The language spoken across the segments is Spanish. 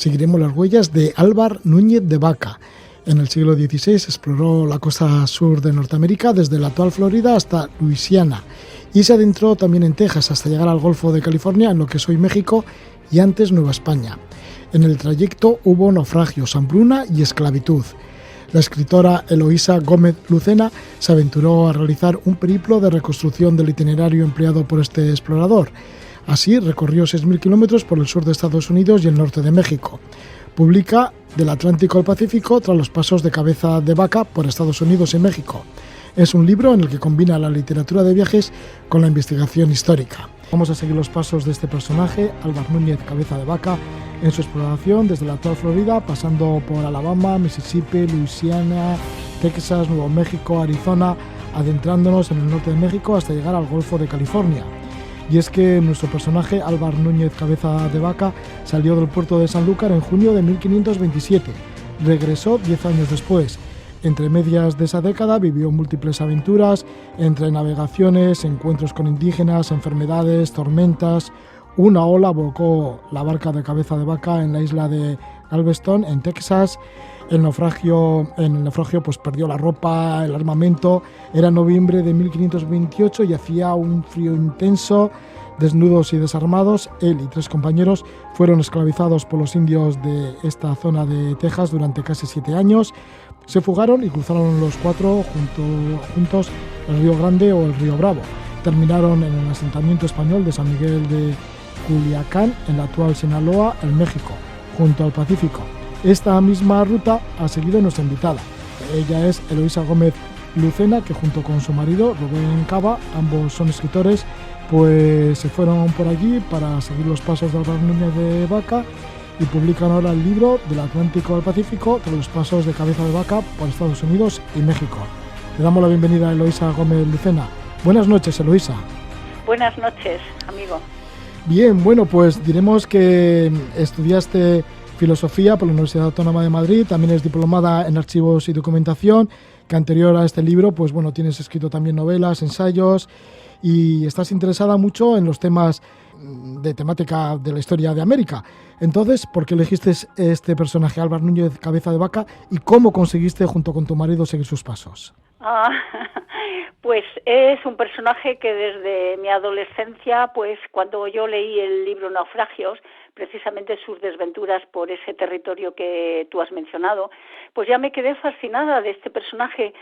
seguiremos las huellas de Álvar Núñez de Vaca. En el siglo XVI exploró la costa sur de Norteamérica, desde la actual Florida hasta Luisiana, y se adentró también en Texas hasta llegar al Golfo de California, en lo que es hoy México y antes Nueva España. En el trayecto hubo naufragios, hambruna y esclavitud. La escritora Eloísa Gómez Lucena se aventuró a realizar un periplo de reconstrucción del itinerario empleado por este explorador. Así recorrió 6.000 kilómetros por el sur de Estados Unidos y el norte de México. Publica Del Atlántico al Pacífico tras los pasos de Cabeza de Vaca por Estados Unidos y México. Es un libro en el que combina la literatura de viajes con la investigación histórica. Vamos a seguir los pasos de este personaje, Álvar Núñez Cabeza de Vaca, en su exploración desde la actual Florida, pasando por Alabama, Mississippi, Luisiana, Texas, Nuevo México, Arizona, adentrándonos en el norte de México hasta llegar al Golfo de California. Y es que nuestro personaje, Álvar Núñez Cabeza de Vaca, salió del puerto de Sanlúcar en junio de 1527. Regresó 10 años después. Entre medias de esa década vivió múltiples aventuras, entre navegaciones, encuentros con indígenas, enfermedades, tormentas. Una ola volcó la barca de Cabeza de Vaca en la isla de Galveston, en Texas. En el naufragio pues perdió la ropa, el armamento. Era noviembre de 1528 y hacía un frío intenso. Desnudos y desarmados, él y 3 compañeros fueron esclavizados por los indios de esta zona de Texas durante casi 7 años. Se fugaron y cruzaron los 4 juntos el Río Grande o el Río Bravo. Terminaron en el asentamiento español de San Miguel de Culiacán, en la actual Sinaloa, en México, junto al Pacífico. Esta misma ruta ha seguido nuestra invitada. Ella es Eloísa Gómez Lucena, que junto con su marido, Rubén Cava, ambos son escritores, pues se fueron por allí para seguir los pasos de Álvar Núñez de Vaca y publican ahora el libro Del Atlántico al Pacífico, tras los pasos de Cabeza de Vaca por Estados Unidos y México. Le damos la bienvenida a Eloísa Gómez Lucena. Buenas noches, Eloísa. Buenas noches, amigo. Bien, bueno, pues diremos que estudiaste Filosofía por la Universidad Autónoma de Madrid, también es diplomada en Archivos y Documentación, que anterior a este libro, pues bueno, tienes escrito también novelas, ensayos, y estás interesada mucho en los temas de temática de la historia de América. Entonces, ¿por qué elegiste este personaje, Álvar Núñez Cabeza de Vaca, y cómo conseguiste junto con tu marido seguir sus pasos? Pues es un personaje que desde mi adolescencia, pues cuando yo leí el libro Naufragios, precisamente sus desventuras por ese territorio que tú has mencionado, pues ya me quedé fascinada de este personaje,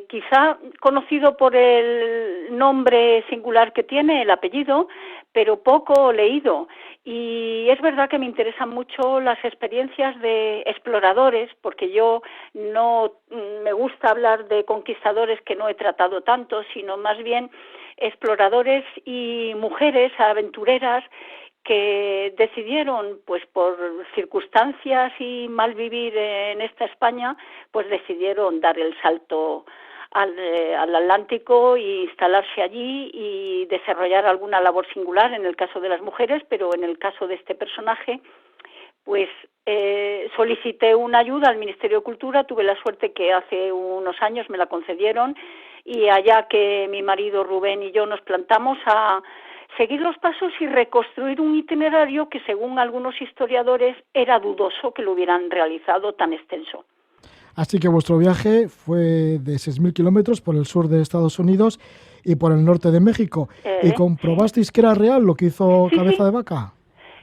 quizá conocido por el nombre singular que tiene, el apellido, pero poco leído. Y es verdad que me interesan mucho las experiencias de exploradores, porque yo no me gusta hablar de conquistadores, que no he tratado tanto, sino más bien exploradores y mujeres aventureras que decidieron, pues por circunstancias y mal vivir en esta España, pues decidieron dar el salto al Atlántico e instalarse allí y desarrollar alguna labor singular en el caso de las mujeres, pero en el caso de este personaje, pues solicité una ayuda al Ministerio de Cultura, tuve la suerte que hace unos años me la concedieron, y allá que mi marido Rubén y yo nos plantamos a seguir los pasos y reconstruir un itinerario que, según algunos historiadores, era dudoso que lo hubieran realizado tan extenso. Así que vuestro viaje fue de 6.000 kilómetros por el sur de Estados Unidos y por el norte de México. ¿Y comprobasteis que era real lo que hizo Cabeza de Vaca?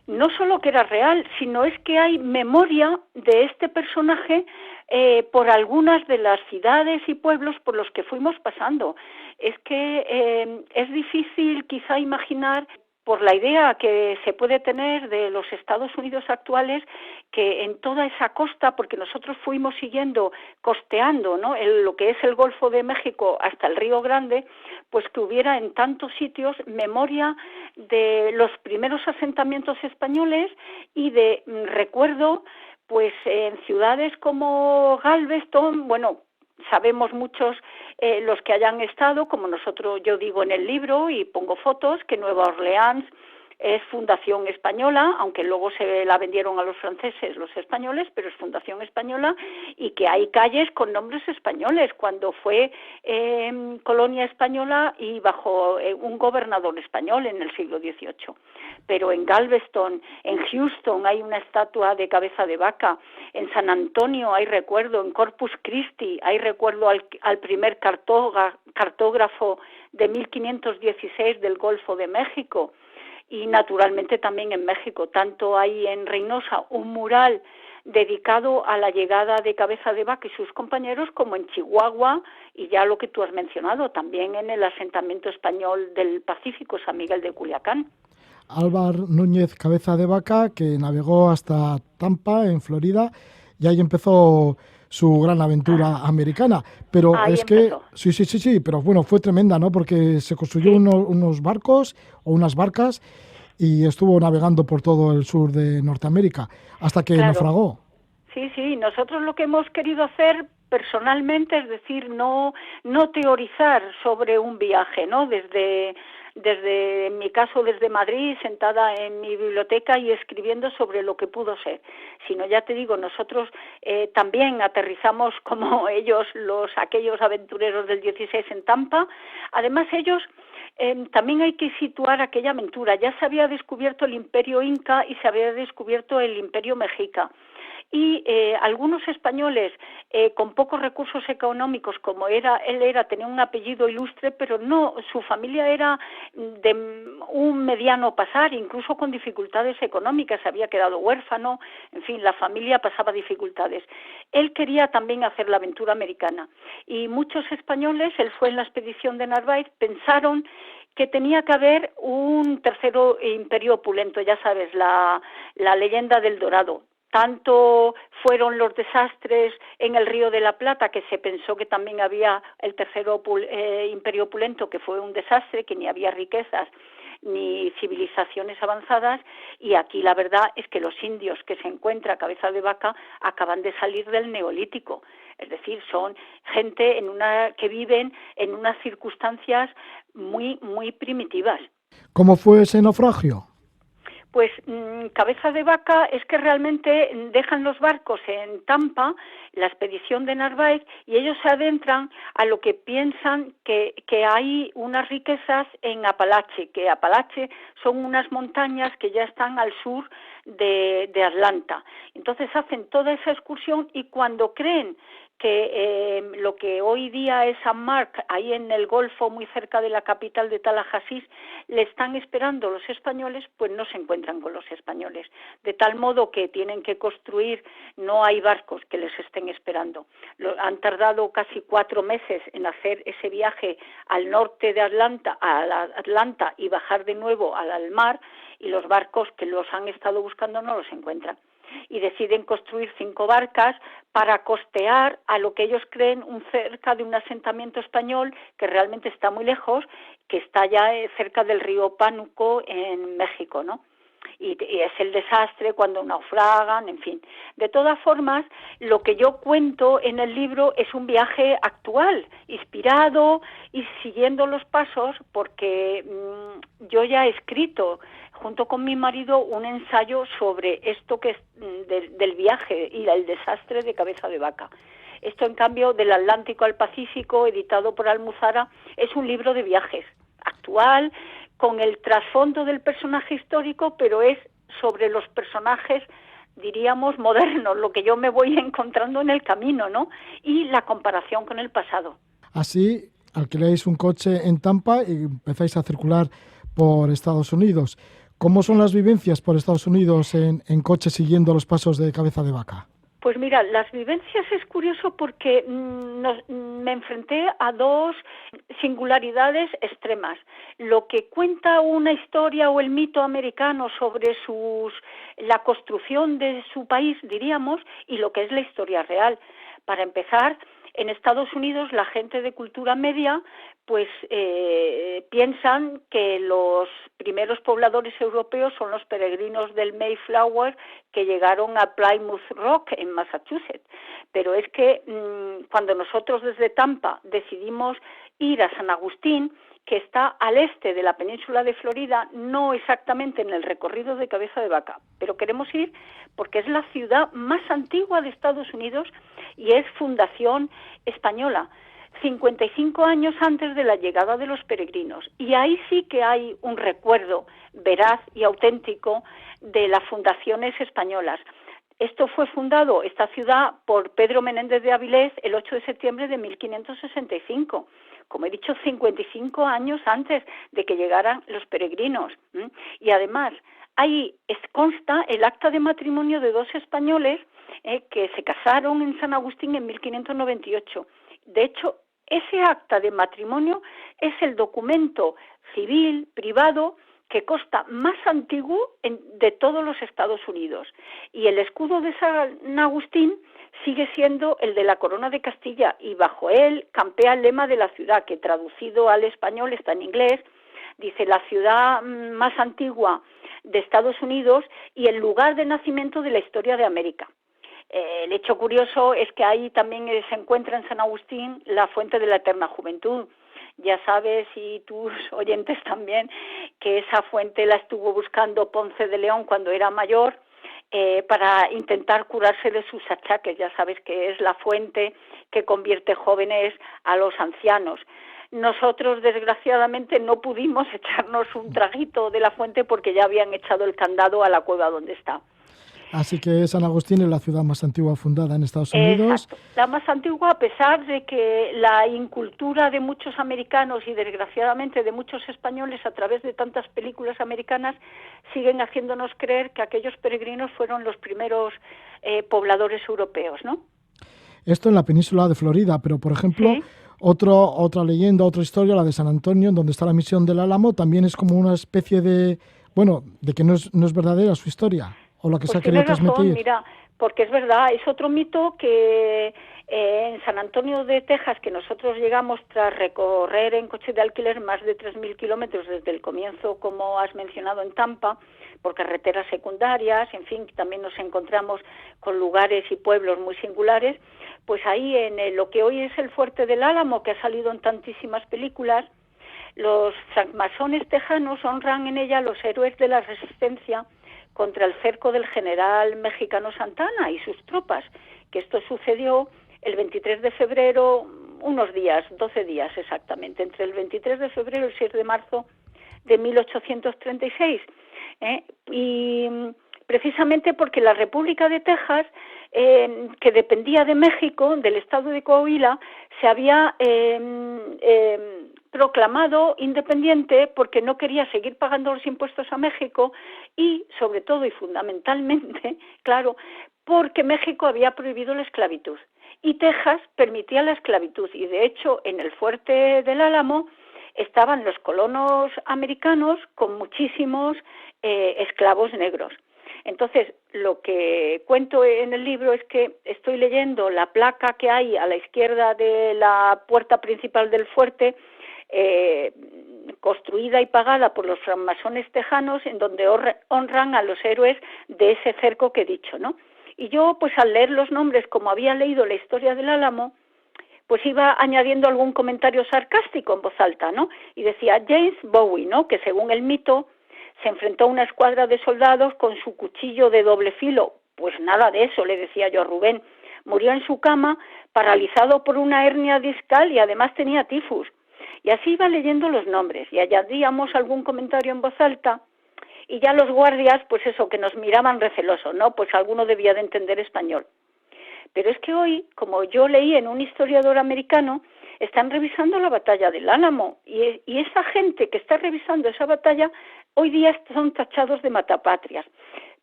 No solo que era real, sino es que hay memoria de este personaje por algunas de las ciudades y pueblos por los que fuimos pasando. Es que es difícil quizá imaginar, por la idea que se puede tener de los Estados Unidos actuales, que en toda esa costa, porque nosotros fuimos siguiendo, costeando, ¿no?, lo que es el Golfo de México hasta el Río Grande, pues que hubiera en tantos sitios memoria de los primeros asentamientos españoles y de recuerdo, pues en ciudades como Galveston, bueno, sabemos muchos los que hayan estado, como yo digo en el libro y pongo fotos, que Nueva Orleans es fundación española, aunque luego se la vendieron a los franceses, los españoles, pero es fundación española, y que hay calles con nombres españoles, cuando fue colonia española y bajo un gobernador español en el siglo XVIII. Pero en Galveston, en Houston hay una estatua de cabeza de vaca, en San Antonio hay recuerdo, en Corpus Christi hay recuerdo al primer cartógrafo de 1516 del Golfo de México, y naturalmente también en México. Tanto hay en Reynosa un mural dedicado a la llegada de Cabeza de Vaca y sus compañeros, como en Chihuahua, y ya lo que tú has mencionado, también en el asentamiento español del Pacífico, San Miguel de Culiacán. Álvar Núñez Cabeza de Vaca, que navegó hasta Tampa, en Florida, y ahí empezó su gran aventura americana. Pero Ahí es empezó. que, sí, pero bueno, fue tremenda, ¿no? Porque se construyó unos barcos o unas barcas y estuvo navegando por todo el sur de Norteamérica hasta que Claro. naufragó. Sí, nosotros lo que hemos querido hacer personalmente, es decir, no teorizar sobre un viaje, ¿no? Desde en mi caso, desde Madrid, sentada en mi biblioteca y escribiendo sobre lo que pudo ser, sino, ya te digo, nosotros también aterrizamos como ellos, aquellos aventureros del 16 en Tampa. Además, ellos también hay que situar aquella aventura. Ya se había descubierto el Imperio Inca y se había descubierto el Imperio Mexica. Y algunos españoles con pocos recursos económicos, como él tenía un apellido ilustre, pero no, su familia era de un mediano pasar, incluso con dificultades económicas, se había quedado huérfano, en fin, la familia pasaba dificultades. Él quería también hacer la aventura americana, y muchos españoles, él fue en la expedición de Narváez, pensaron que tenía que haber un tercero imperio opulento, ya sabes, la leyenda del Dorado. Tanto fueron los desastres en el Río de la Plata, que se pensó que también había el tercero imperio opulento, que fue un desastre, que ni había riquezas ni civilizaciones avanzadas, y aquí la verdad es que los indios que se encuentra Cabeza de Vaca acaban de salir del Neolítico, es decir, son gente que viven en unas circunstancias muy, muy primitivas. ¿Cómo fue ese naufragio? Pues Cabeza de Vaca es que realmente dejan los barcos en Tampa, la expedición de Narváez, y ellos se adentran a lo que piensan que hay unas riquezas en Apalache, que Apalache son unas montañas que ya están al sur de Atlanta. Entonces hacen toda esa excursión, y cuando creen que lo que hoy día es San Mark, ahí en el Golfo, muy cerca de la capital de Tallahassee, le están esperando los españoles, pues no se encuentran con los españoles. De tal modo que tienen que construir, no hay barcos que les estén esperando. Han tardado casi 4 meses en hacer ese viaje al norte de Atlanta, y bajar de nuevo al mar, y los barcos que los han estado buscando no los encuentran. Y deciden construir 5 barcas para costear a lo que ellos creen cerca de un asentamiento español que realmente está muy lejos, que está ya cerca del río Pánuco en México, ¿no? Y es el desastre cuando naufragan, en fin. De todas formas, lo que yo cuento en el libro es un viaje actual, inspirado y siguiendo los pasos, porque yo ya he escrito junto con mi marido un ensayo sobre esto que es del viaje y el desastre de Cabeza de Vaca. Esto, en cambio, del Atlántico al Pacífico, editado por Almuzara, es un libro de viajes actual, con el trasfondo del personaje histórico, pero es sobre los personajes, diríamos, modernos, lo que yo me voy encontrando en el camino, ¿no? Y la comparación con el pasado. Así, alquiláis un coche en Tampa y empezáis a circular por Estados Unidos. ¿Cómo son las vivencias por Estados Unidos en coche siguiendo los pasos de Cabeza de Vaca? Pues mira, las vivencias es curioso porque me enfrenté a 2 singularidades extremas. Lo que cuenta una historia o el mito americano sobre la construcción de su país, diríamos, y lo que es la historia real. Para empezar, en Estados Unidos la gente de cultura media pues piensan que los primeros pobladores europeos son los peregrinos del Mayflower que llegaron a Plymouth Rock en Massachusetts. Pero es que cuando nosotros desde Tampa decidimos ir a San Agustín, que está al este de la península de Florida, no exactamente en el recorrido de Cabeza de Vaca, pero queremos ir porque es la ciudad más antigua de Estados Unidos y es fundación española, 55 años antes de la llegada de los peregrinos. Y ahí sí que hay un recuerdo veraz y auténtico de las fundaciones españolas. Esto fue fundado, esta ciudad, por Pedro Menéndez de Avilés el 8 de septiembre de 1565. Como he dicho, 55 años antes de que llegaran los peregrinos. Y además, ahí consta el acta de matrimonio de dos españoles que se casaron en San Agustín en 1598. De hecho, ese acta de matrimonio es el documento civil, privado, que consta más antiguo de todos los Estados Unidos. Y el escudo de San Agustín sigue siendo el de la corona de Castilla, y bajo él campea el lema de la ciudad, que traducido al español está en inglés, dice: la ciudad más antigua de Estados Unidos y el lugar de nacimiento de la historia de América. El hecho curioso es que ahí también se encuentra en San Agustín la fuente de la eterna juventud. Ya sabes, y tus oyentes también, que esa fuente la estuvo buscando Ponce de León cuando era mayor, para intentar curarse de sus achaques. Ya sabes que es la fuente que convierte jóvenes a los ancianos. Nosotros, desgraciadamente, no pudimos echarnos un traguito de la fuente porque ya habían echado el candado a la cueva donde está. Así que San Agustín es la ciudad más antigua fundada en Estados Unidos. Exacto, la más antigua, a pesar de que la incultura de muchos americanos y desgraciadamente de muchos españoles a través de tantas películas americanas siguen haciéndonos creer que aquellos peregrinos fueron los primeros pobladores europeos, ¿no? Esto en la península de Florida, pero por ejemplo, ¿sí? Otra leyenda, otra historia, la de San Antonio, en donde está la misión del Álamo, también es como una especie de, bueno, de que no es verdadera su historia. ¿O la que pues se ha querido transmitir? Mira, porque es verdad, es otro mito que en San Antonio de Texas, que nosotros llegamos tras recorrer en coche de alquiler más de 3.000 kilómetros desde el comienzo, como has mencionado, en Tampa, por carreteras secundarias, en fin, también nos encontramos con lugares y pueblos muy singulares, pues ahí en lo que hoy es el Fuerte del Álamo, que ha salido en tantísimas películas, los francmasones tejanos honran en ella a los héroes de la resistencia contra el cerco del general mexicano Santana y sus tropas, que esto sucedió el 23 de febrero, unos días, 12 días exactamente, entre el 23 de febrero y el 6 de marzo de 1836. Y precisamente porque la República de Texas, que dependía de México, del estado de Coahuila, se había proclamado independiente porque no quería seguir pagando los impuestos a México y, sobre todo y fundamentalmente, claro, porque México había prohibido la esclavitud y Texas permitía la esclavitud. Y de hecho, en el Fuerte del Álamo estaban los colonos americanos con muchísimos esclavos negros. Entonces, lo que cuento en el libro es que estoy leyendo la placa que hay a la izquierda de la puerta principal del fuerte, construida y pagada por los francmasones tejanos, en donde honran a los héroes de ese cerco que he dicho, ¿no? Y yo, pues al leer los nombres, como había leído la historia del Álamo, pues iba añadiendo algún comentario sarcástico en voz alta, ¿no? Y decía James Bowie, ¿no? Que según el mito se enfrentó a una escuadra de soldados con su cuchillo de doble filo. Pues nada de eso, le decía yo a Rubén. Murió en su cama, paralizado por una hernia discal y además tenía tifus. Y así iba leyendo los nombres y añadíamos algún comentario en voz alta y ya los guardias, pues eso, que nos miraban recelosos, ¿no? Pues alguno debía de entender español. Pero es que hoy, como yo leí en un historiador americano, están revisando la batalla del Álamo y esa gente que está revisando esa batalla hoy día son tachados de matapatrias.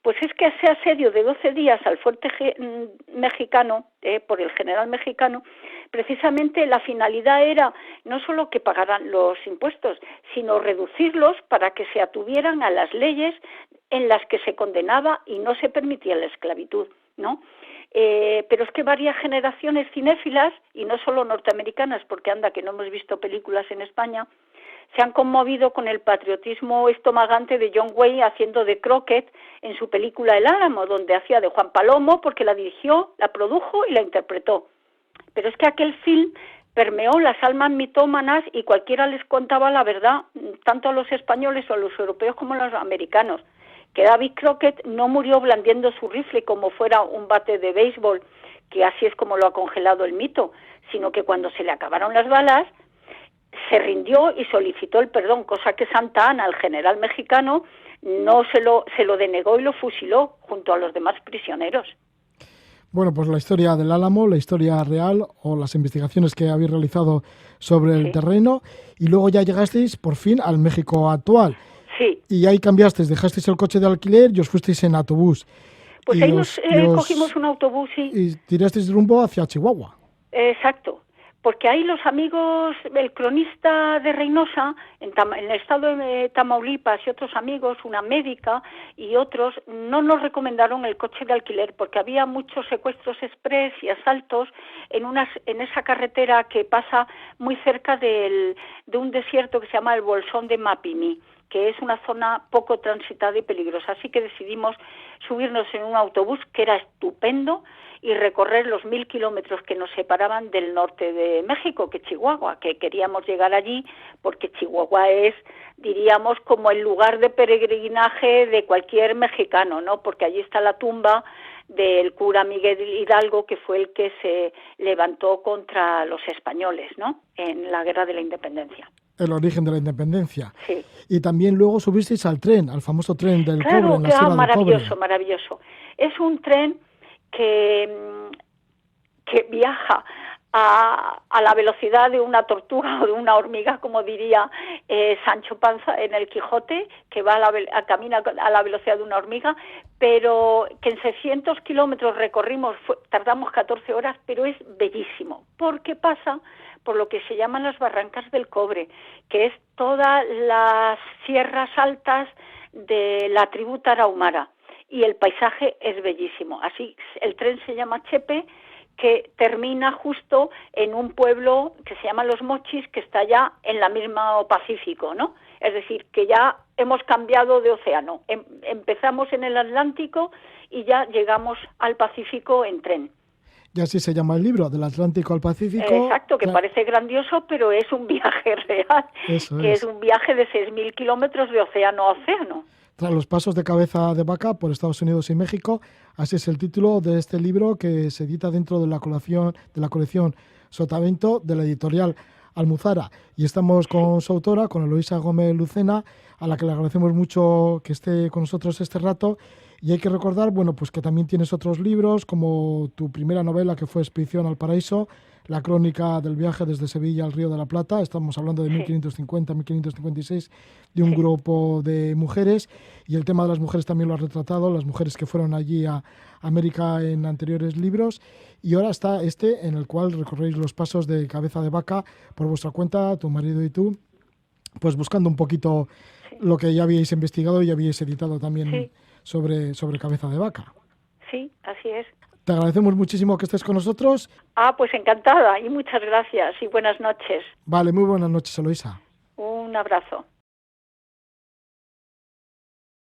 Pues es que ese asedio de 12 días al fuerte mexicano, por el general mexicano, precisamente la finalidad era no solo que pagaran los impuestos, sino reducirlos para que se atuvieran a las leyes en las que se condenaba y no se permitía la esclavitud, ¿no? Pero es que varias generaciones cinéfilas, y no solo norteamericanas, porque anda que no hemos visto películas en España, se han conmovido con el patriotismo estomagante de John Wayne haciendo de Crockett en su película El Álamo, donde hacía de Juan Palomo porque la dirigió, la produjo y la interpretó. Pero es que aquel film permeó las almas mitómanas y cualquiera les contaba la verdad, tanto a los españoles o a los europeos como a los americanos, que David Crockett no murió blandiendo su rifle como fuera un bate de béisbol, que así es como lo ha congelado el mito, sino que cuando se le acabaron las balas, se rindió y solicitó el perdón, cosa que Santa Anna, el general mexicano, no se lo denegó y lo fusiló junto a los demás prisioneros. Bueno, pues la historia del Álamo, la historia real o las investigaciones que habéis realizado sobre el terreno, y luego ya llegasteis por fin al México actual. Sí. Y ahí cambiasteis, dejasteis el coche de alquiler y os fuisteis en autobús. Pues ahí cogimos un autobús, sí. Y tirasteis rumbo hacia Chihuahua. Exacto. Porque ahí los amigos, el cronista de Reynosa, en el estado de Tamaulipas, y otros amigos, una médica y otros, no nos recomendaron el coche de alquiler porque había muchos secuestros express y asaltos en esa carretera que pasa muy cerca de un desierto que se llama el Bolsón de Mapimí, que es una zona poco transitada y peligrosa. Así que decidimos subirnos en un autobús que era estupendo y recorrer los 1.000 kilómetros que nos separaban del norte de México, que Chihuahua, que queríamos llegar allí porque Chihuahua es, diríamos, como el lugar de peregrinaje de cualquier mexicano, ¿no? Porque allí está la tumba del cura Miguel Hidalgo, que fue el que se levantó contra los españoles, ¿no?, en la Guerra de la Independencia. El origen de la independencia. Sí. Y también luego subisteis al tren, al famoso tren del cobre, en la Sierra maravilloso, del Cobre. maravilloso. Es un tren que viaja a la velocidad de una tortuga o de una hormiga, como diría Sancho Panza en el Quijote, que camina a la velocidad de una hormiga, pero que en 600 kilómetros recorrimos, tardamos 14 horas, pero es bellísimo, porque pasa por lo que se llaman las Barrancas del Cobre, que es todas las sierras altas de la tribu tarahumara, y el paisaje es bellísimo. Así, el tren se llama Chepe, que termina justo en un pueblo que se llama Los Mochis, que está ya en la misma Pacífico, ¿no? Es decir, que ya hemos cambiado de océano. Empezamos en el Atlántico y ya llegamos al Pacífico en tren. Y así se llama el libro, del Atlántico al Pacífico. Exacto, que parece grandioso, pero es un viaje real. Eso es un viaje de 6.000 kilómetros de océano a océano. Tras los pasos de Cabeza de Vaca por Estados Unidos y México, así es el título de este libro que se edita dentro de la colección Sotavento de la editorial Almuzara. Y estamos con su autora, con Eloísa Gómez Lucena, a la que le agradecemos mucho que esté con nosotros este rato. Y hay que recordar, bueno, pues que también tienes otros libros, como tu primera novela, que fue Expedición al Paraíso, la crónica del viaje desde Sevilla al Río de la Plata. Estamos hablando de 1550-1556, de un grupo de mujeres, y el tema de las mujeres también lo has retratado, las mujeres que fueron allí a América en anteriores libros. Y ahora está este, en el cual recorréis los pasos de Cabeza de Vaca por vuestra cuenta, tu marido y tú, pues buscando un poquito lo que ya habíais investigado y habíais editado también sobre Cabeza de Vaca. Sí, así es. Te agradecemos muchísimo que estés con nosotros. Pues encantada y muchas gracias y buenas noches. Vale, muy buenas noches, Eloísa. Un abrazo.